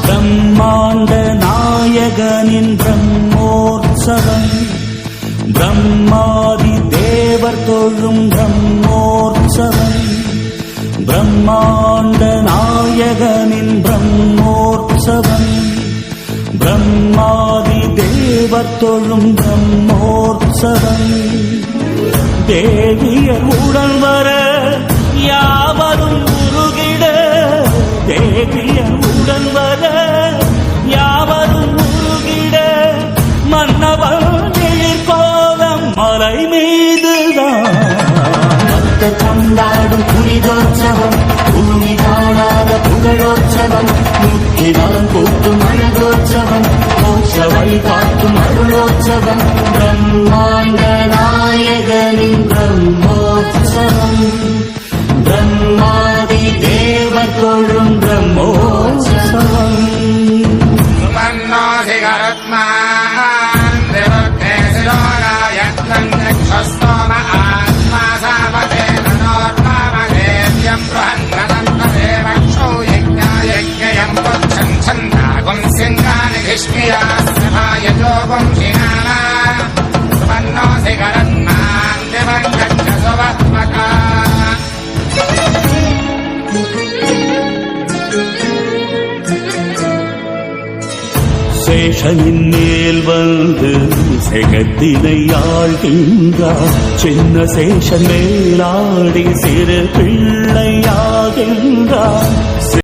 பிரம்மாண்ட நாயகனின் பிரம்மோற்சவம் பிரம்மாதி தேவர் தொழும் பிரம்மோற்சவம் பிரம்மாண்ட நாயகனின் பிரம்மோற்சவம் பிரம்மாதி தேவர் தொழும் பிரம்மோற்சவம் தேவியர் உடன் வர யாவரும் உருகிட தேவியர் உடன் வர யாவரும் உருகிட மன்னவன் எழிற்கோலம் மலை மீதுதான் கொண்டாடும் புனிதோற்சவம் பூமி காணாத புகழோற்சவம் முக்கிடம் கூட்டும் அழகோற்சவம் மோட்ச வழி காட்டும் அருளோற்சவம் பிரம்மாண்ட நாயகனின் பிரம்மோற்சவம் பிரம்மாதி தேவர் தொழும் பிரம்மோற்சவம் சேஷனின் மேல் வந்து செகத்தினை ஆழ்கின்றார் சின்ன சேஷன் மேலாடி சிறு பிள்ளையாகின்றார்